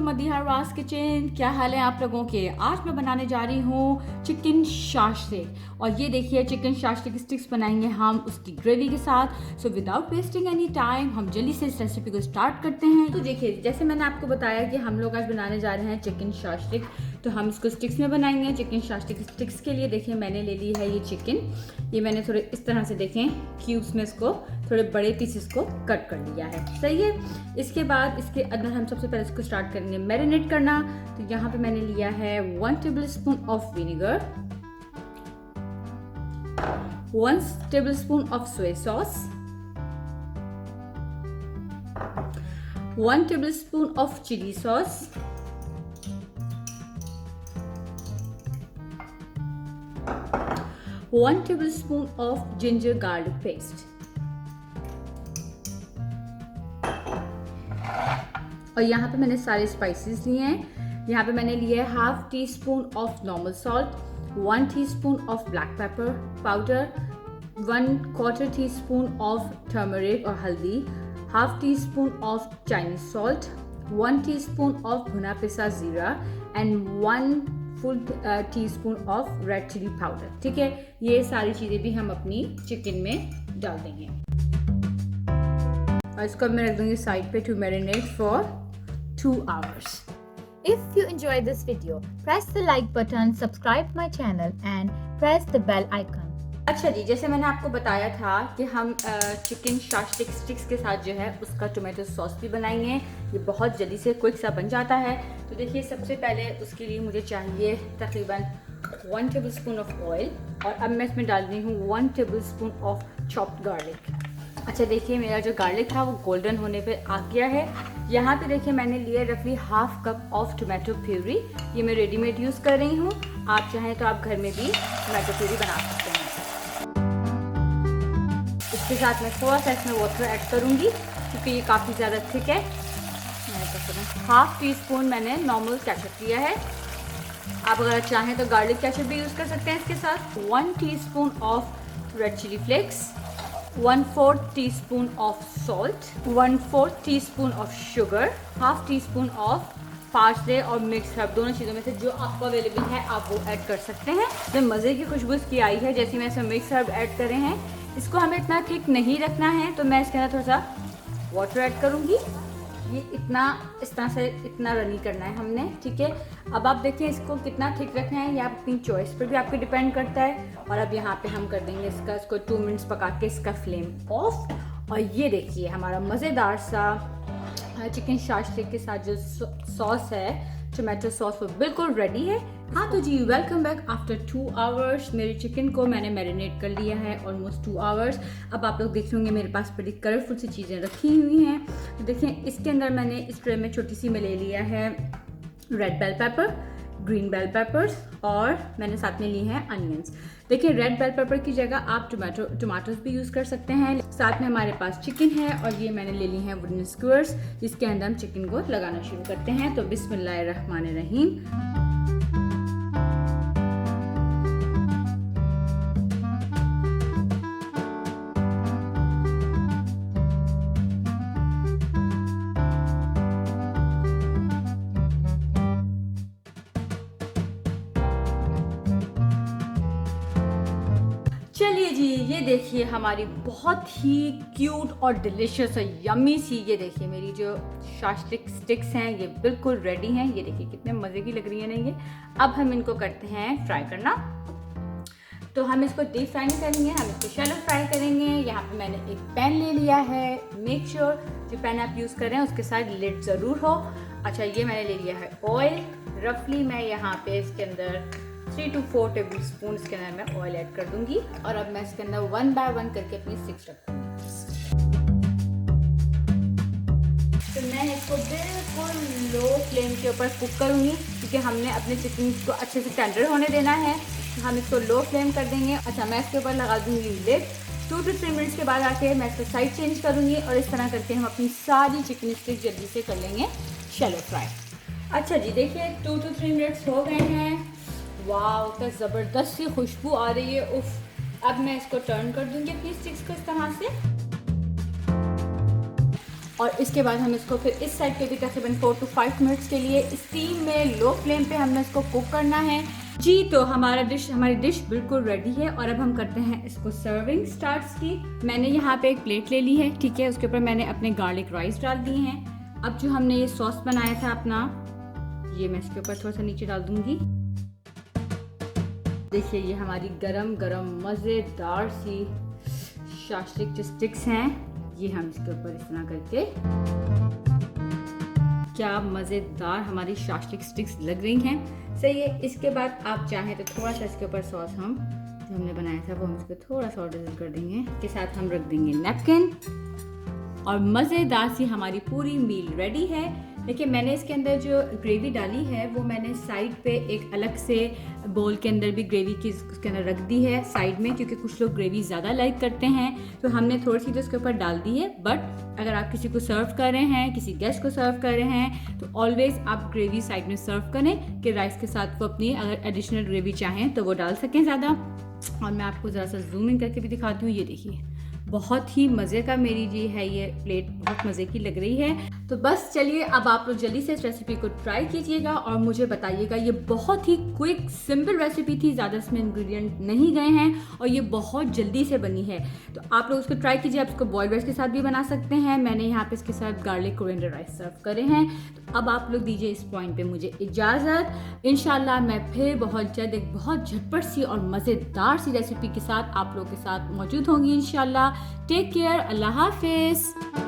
मदीहा राज kitchen. क्या हाल है आप लोगों के। आज मैं बनाने जा रही हूँ चिकन शाश्लिक और ये देखिए चिकन शाश्लिक स्टिक्स बनाएंगे हम उसकी ग्रेवी के साथ। So without wasting any time हम जल्दी से इस रेसिपी को स्टार्ट करते हैं। तो देखिए जैसे मैंने आपको बताया कि हम लोग आज बनाने जा रहे हैं चिकन शाश्लिक, तो हम इसको स्टिक्स में बनाएंगे। चिकन शाश्लिक स्टिक्स के लिए देखिए मैंने ले ली है ये चिकन, ये मैंने थोड़े इस तरह से देखें क्यूब्स में इसको थोड़े बड़े पीसेस को कट कर लिया है। सही है। इसके बाद इसके अंदर हम सबसे पहले इसको स्टार्ट करेंगे मैरिनेट करना। तो यहाँ पे मैंने लिया है 1 tablespoon of vinegar, 1 tablespoon of soya sauce, 1 tablespoon of chilli sauce, 1 tablespoon of ginger garlic paste और यहाँ पे मैंने सारे स्पाइसेस लिए हैं। यहाँ पे मैंने लिए है 1/2 teaspoon of normal salt, 1 teaspoon of black pepper powder, 1/4 teaspoon of turmeric और हल्दी, 1/2 teaspoon of Chinese salt, 1 teaspoon of भुना पिसा जीरा and 1 full teaspoon of red chilli powder. ठीक है, ये सारी चीज़ें भी हम अपनी चिकन में डाल देंगे और इसको मैं रख दूंगी साइड पे to marinate for 2 hours. If you enjoyed this video, press the like button, subscribe my channel and press the bell icon. अच्छा जी, जैसे मैंने आपको बताया था कि हम चिकन शाश्लिक स्टिक्स के साथ जो है उसका टोमेटो सॉस भी बनाएंगे। ये बहुत जल्दी से क्विक सा बन जाता है। तो देखिए सबसे पहले उसके लिए मुझे चाहिए तकरीबन 1 टेबलस्पून ऑफ ऑयल और अब मैं इसमें डाल रही हूँ 1 टेबलस्पून ऑफ चॉप्ड गार्लिक। अच्छा देखिए मेरा जो गार्लिक था वो गोल्डन होने पे आ गया है। यहाँ पे देखिए मैंने लिया रफली 1/2 कप ऑफ टोमेटो प्यूरी, ये मैं रेडीमेड यूज़ कर रही हूँ। आप चाहें तो आप घर में भी टोमेटो प्यूरी बना सकते हैं। इसके साथ मैं थोड़ा सा इसमें वाटर ऐड करूँगी क्योंकि ये काफ़ी ज़्यादा थिक है। 1/2 टीस्पून मैंने नॉर्मल केचप लिया है। आप अगर चाहें तो गार्लिक केचप भी यूज़ कर सकते हैं इसके साथ। 1 teaspoon of red chilli flakes, 1/4 teaspoon of salt, 1/4 teaspoon of sugar, 1/2 teaspoon of parsley और मिक्स हर्ब। दोनों चीज़ों में से जो आपको अवेलेबल है आप वो ऐड कर सकते हैं। जो मज़े की खुशबू इसकी आई है, जैसे मैं इसमें मिक्स हर्ब ऐड कर रहे हैं। इसको हमें इतना थिक नहीं रखना है तो मैं इसके अंदर थोड़ा सा वाटर ऐड करूँगी। ये इतना इस तरह से इतना रनी करना है हमने। ठीक है, अब आप देखिए इसको कितना थिक रखना है, ये आप अपनी चॉइस पर भी आपके डिपेंड करता है। और अब यहाँ पे हम कर देंगे इसको 2 मिनट्स पका के इसका फ्लेम ऑफ। और ये देखिए हमारा मज़ेदार सा चिकन शाश्लिक के साथ जो सॉस है टोमेटो सॉस वो बिल्कुल रेडी है। हाँ तो जी वेलकम बैक आफ्टर 2 hours। मेरे चिकन को मैंने मैरिनेट कर लिया है ऑलमोस्ट 2 hours। अब आप लोग देख होंगे मेरे पास बड़ी कलरफुल सी चीज़ें रखी हुई हैं। तो देखिए इसके अंदर मैंने इस ट्रे में छोटी सी में ले लिया है red bell pepper, green bell peppers और मैंने साथ में ली हैं अनियंस। देखिए रेड बेल पेपर की जगह आप टमाटोस भी यूज़ कर सकते हैं। साथ में हमारे पास चिकन है और ये मैंने ले ली हैं वुडन स्क्वेयर्स, जिसके अंदर हम चिकन को लगाना शुरू करते हैं। तो बिस्मिल्लाहिर्रहमानिर्रहीम। चलिए जी, ये देखिए हमारी बहुत ही क्यूट और डिलिशियस और यम्मी सी, ये देखिए मेरी जो शाश्लिक स्टिक्स हैं ये बिल्कुल रेडी हैं। ये देखिए कितने मज़े की लग रही है ना ये। अब हम इनको करते हैं फ्राई करना। तो हम इसको डीप फ्राई नहीं करेंगे, हम इसको शैलो फ्राई करेंगे। यहाँ पे मैंने एक पैन ले लिया है। मेक श्योर जो पैन आप यूज़ कर रहे हैं उसके साथ लिड ज़रूर हो। अच्छा ये मैंने ले लिया है ऑयल। रफली मैं यहाँ पे इसके अंदर 3 to 4 टेबल स्पून इसके अंदर मैं ऑयल ऐड कर दूंगी और अब मैं इसके अंदर 1 by 1 करके अपनी स्टिक्स रखूँगी। तो मैं इसको बिल्कुल लो फ्लेम के ऊपर कुक करूँगी क्योंकि हमने अपने चिकन को अच्छे से टेंडर होने देना है। तो हम इसको लो फ्लेम कर देंगे। अच्छा मैं इसके ऊपर लगा दूँगी लिड। 2 to 3 मिनट्स के बाद आके मैं इसको साइड चेंज करूँगी और इस तरह करके हम अपनी सारी चिकन स्टिक जल्दी से कर लेंगे शैलो फ्राई। अच्छा जी देखिए 2 to 3 मिनट्स हो गए हैं। वाह क्या ज़बरदस्त सी खुशबू आ रही है। उफ। अब मैं इसको टर्न कर दूंगी अपनी स्टिक्स को इस तरह से। और इसके बाद हम इसको फिर इस साइड पे भी तकरीबन 4 to 5 मिनट्स के लिए स्टीम में लो फ्लेम पे हमने इसको कुक करना है जी। तो हमारी डिश बिल्कुल रेडी है और अब हम करते हैं इसको सर्विंग स्टार्ट्स की। मैंने यहाँ पे एक प्लेट ले ली है, ठीक है। उसके ऊपर मैंने अपने गार्लिक राइस डाल दिए हैं। अब जो हमने ये सॉस बनाया था अपना, ये मैं इसके ऊपर थोड़ा सा नीचे डाल दूंगी। देखिए ये हमारी गरम गरम मज़ेदार सी शास्ट्रिक जो स्टिक्स हैं, ये हम इसके ऊपर इस तरह करके, क्या मज़ेदार हमारी शास्ट्रिक स्टिक्स लग रही हैं। सही है। इसके बाद आप चाहें तो थोड़ा सा इसके ऊपर सॉस हम जो हमने बनाया था वो हम इसको थोड़ा सा ऑर्डर कर देंगे। इसके साथ हम रख देंगे नैपकिन और मज़ेदार सी हमारी पूरी मील रेडी है। देखिए मैंने इसके अंदर जो ग्रेवी डाली है वो मैंने साइड पे एक अलग से बोल के अंदर भी ग्रेवी की उसके अंदर रख दी है साइड में, क्योंकि कुछ लोग ग्रेवी ज़्यादा लाइक करते हैं तो हमने थोड़ी सी तो उसके ऊपर डाल दी है। बट अगर आप किसी को सर्व कर रहे हैं, किसी गेस्ट को सर्व कर रहे हैं, तो ऑलवेज़ आप ग्रेवी साइड में सर्व करें कि राइस के साथ वो अपनी अगर एडिशनल ग्रेवी चाहें तो वो डाल सकें ज़्यादा। और मैं आपको ज़रा सा जूम इन करके भी दिखाती हूँ। ये देखिए बहुत ही मज़े का मेरी जी है ये प्लेट, बहुत मज़े की लग रही है। तो बस चलिए अब आप लोग जल्दी से इस रेसिपी को ट्राई कीजिएगा और मुझे बताइएगा। ये बहुत ही क्विक सिंपल रेसिपी थी, ज़्यादा इसमें इंग्रेडिएंट नहीं गए हैं और ये बहुत जल्दी से बनी है। तो आप लोग उसको ट्राई कीजिए। आप इसको बॉइल्ड राइस के साथ भी बना सकते हैं। मैंने यहाँ पे इसके साथ गार्लिक कोरिएंडर राइस सर्व करे हैं। तो अब आप लोग दीजिए इस पॉइंट पे मुझे इजाज़त। इंशाल्लाह मैं फिर बहुत जल्द एक बहुत झटपट सी और मज़ेदार सी रेसिपी के साथ आप लोग के साथ मौजूद होंगी इंशाल्लाह। टेक केयर, अल्लाह हाफिज़।